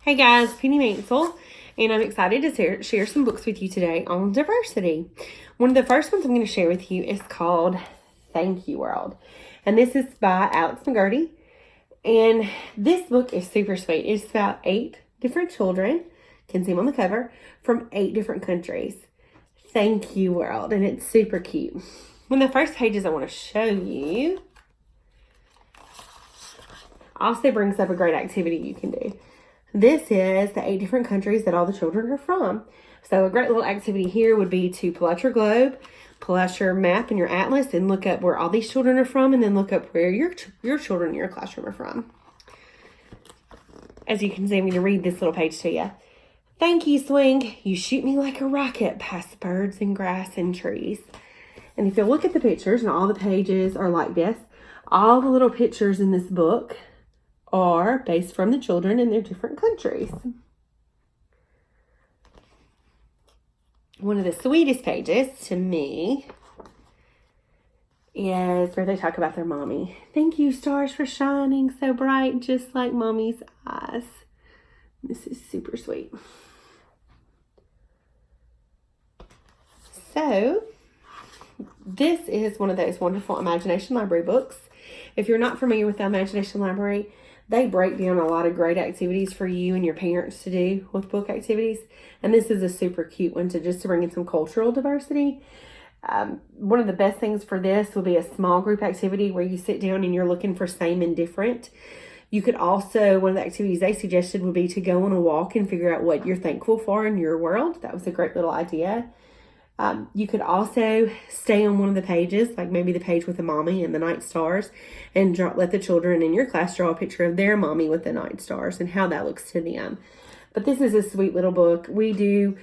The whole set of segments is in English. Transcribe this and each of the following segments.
Hey guys, Penny Mansell, and I'm excited to share some books with you today on diversity. One of the first ones I'm going to share with you is called Thank You World, and this is by Alex McGurty. And this book is super sweet. It's about 8 different children, you can see them on the cover, from 8 different countries. Thank You World, and it's super cute. One of the first pages I want to show you also brings up a great activity you can do. This is the 8 different countries that all the children are from. So a great little activity here would be to pull out your globe, pull out your map and your atlas, and look up where all these children are from, and then look up where your children in your classroom are from. As you can see, I'm going to read this little page to you. Thank you, swing. You shoot me like a rocket past birds and grass and trees. And if you look at the pictures, and all the pages are like this, all the little pictures in this book are based from the children in their different countries. One of the sweetest pages to me is where they talk about their mommy. Thank you, stars, for shining so bright, just like mommy's eyes. This is super sweet. So, this is one of those wonderful Imagination Library books. If you're not familiar with the Imagination Library, they break down a lot of great activities for you and your parents to do with book activities. And this is a super cute one to bring in some cultural diversity. One of the best things for this would be a small group activity where you sit down and you're looking for same and different. You could also, one of the activities they suggested would be to go on a walk and figure out what you're thankful for in your world. That was a great little idea. You could also stay on one of the pages, like maybe the page with the mommy and the night stars, and let the children in your class draw a picture of their mommy with the night stars and how that looks to them. But this is a sweet little book. We do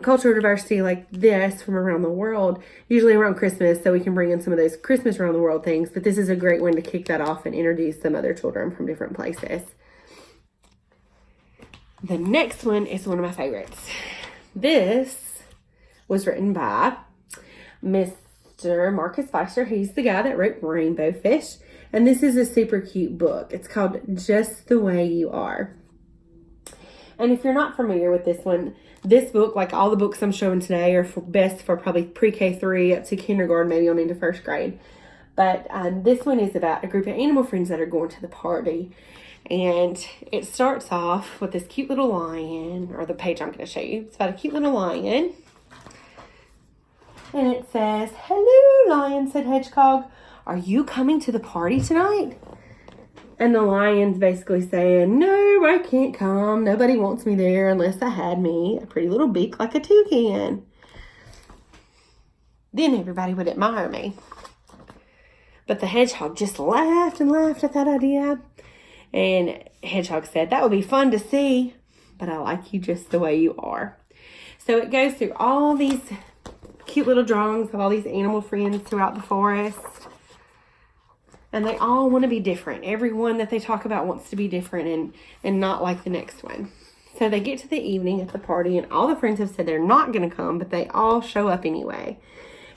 cultural diversity like this from around the world, usually around Christmas, so we can bring in some of those Christmas around the world things. But this is a great one to kick that off and introduce some other children from different places. The next one is one of my favorites. This was written by Mr. Marcus Pfister. He's the guy that wrote Rainbow Fish. And this is a super cute book. It's called Just the Way You Are. And if you're not familiar with this one, this book, like all the books I'm showing today, are best for probably pre-K3 up to kindergarten, maybe on into first grade. But this one is about a group of animal friends that are going to the party. And it starts off with this cute little lion, or the page I'm going to show you. It's about a cute little lion. And it says, "Hello, lion," said Hedgehog. "Are you coming to the party tonight?" And the lion's basically saying, "No, I can't come. Nobody wants me there unless I had me a pretty little beak like a toucan. Then everybody would admire me." But the hedgehog just laughed and laughed at that idea. And Hedgehog said, "That would be fun to see, but I like you just the way you are." So it goes through all these cute little drawings of all these animal friends throughout the forest. And they all want to be different. Everyone that they talk about wants to be different and not like the next one. So they get to the evening at the party, and all the friends have said they're not going to come, but they all show up anyway.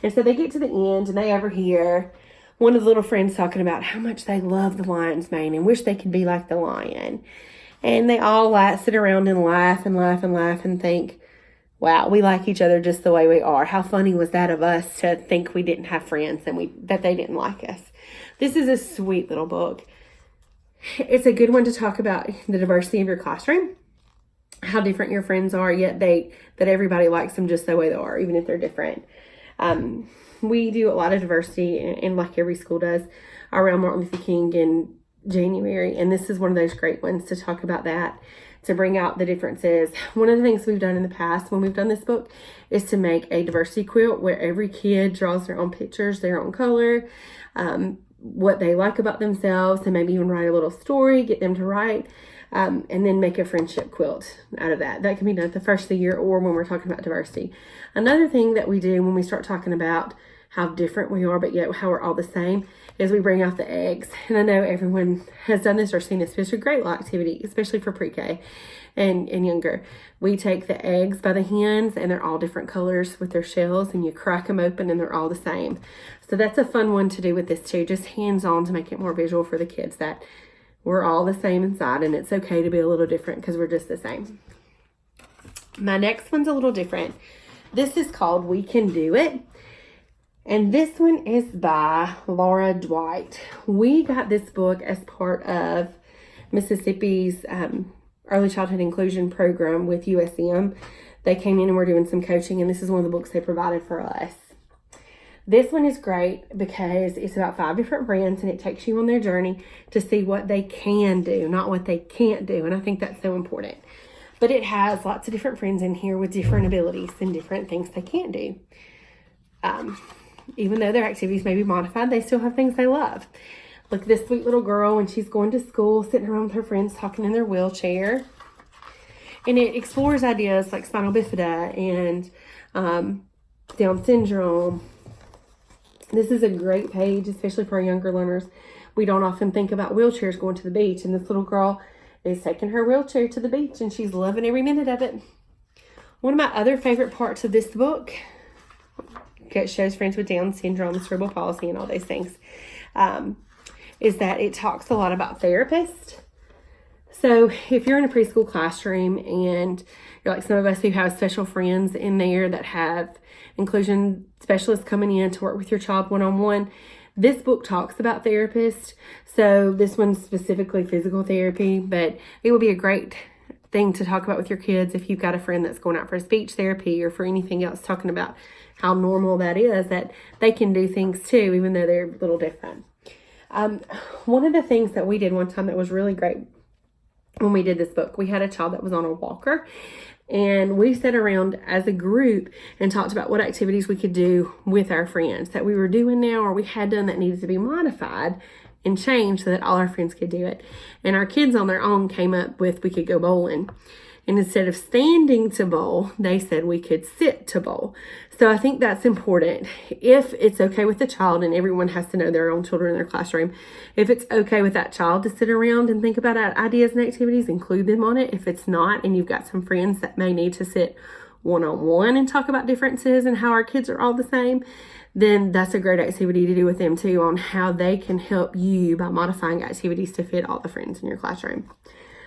And so they get to the end, and they overhear one of the little friends talking about how much they love the lion's mane and wish they could be like the lion. And they all sit around and laugh and laugh and laugh and think, wow, we like each other just the way we are. How funny was that of us to think we didn't have friends and that they didn't like us. This is a sweet little book. It's a good one to talk about the diversity of your classroom, how different your friends are, yet that everybody likes them just the way they are, even if they're different. We do a lot of diversity, and like every school does, around Martin Luther King in January, and this is one of those great ones to talk about that, to bring out the differences. One of the things we've done in the past when we've done this book is to make a diversity quilt where every kid draws their own pictures, their own color, what they like about themselves, and maybe even write a little story, get them to write, and then make a friendship quilt out of that. That can be done at the first of the year or when we're talking about diversity. Another thing that we do when we start talking about how different we are, but yet how we're all the same, is we bring out the eggs. And I know everyone has done this or seen this, but it's a great little activity, especially for pre-K and younger. We take the eggs by the hens, and they're all different colors with their shells, and you crack them open and they're all the same. So that's a fun one to do with this too, just hands-on to make it more visual for the kids that We're all the same inside, and it's okay to be a little different because we're just the same. My next one's a little different. This is called We Can Do It. And this one is by Laura Dwight. We got this book as part of Mississippi's Early Childhood Inclusion Program with USM. They came in and were doing some coaching, and this is one of the books they provided for us. This one is great because it's about 5 different friends, and it takes you on their journey to see what they can do, not what they can't do. And I think that's so important. But it has lots of different friends in here with different abilities and different things they can't do. Even though their activities may be modified, they still have things they love. Look at this sweet little girl when she's going to school, sitting around with her friends, talking in their wheelchair. And it explores ideas like spinal bifida and Down syndrome. This is a great page, especially for our younger learners. We don't often think about wheelchairs going to the beach, and this little girl is taking her wheelchair to the beach, and she's loving every minute of it. One of my other favorite parts of this book, it shows friends with Down syndrome, cerebral palsy, and all those things, is that it talks a lot about therapists. So if you're in a preschool classroom and you're like some of us who have special friends in there that have inclusion specialists coming in to work with your child one-on-one, this book talks about therapists. So this one's specifically physical therapy, but it would be a great thing to talk about with your kids if you've got a friend that's going out for speech therapy or for anything else, talking about how normal that is, that they can do things too, even though they're a little different. One of the things that we did one time that was really great when we did this book, we had a child that was on a walker, and we sat around as a group and talked about what activities we could do with our friends that we were doing now or we had done that needed to be modified and changed so that all our friends could do it. And our kids on their own came up with we could go bowling. And instead of standing to bowl, they said we could sit to bowl. So I think that's important. If it's okay with the child, and everyone has to know their own children in their classroom, if it's okay with that child to sit around and think about ideas and activities, include them on it. If it's not, and you've got some friends that may need to sit one-on-one and talk about differences and how our kids are all the same, then that's a great activity to do with them too, on how they can help you by modifying activities to fit all the friends in your classroom.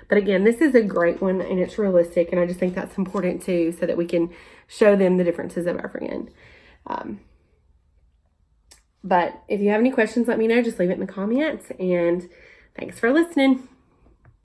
But again, this is a great one, and it's realistic, and I just think that's important too, so that we can show them the differences of our friend. But if you have any questions, let me know. Just leave it in the comments, and thanks for listening.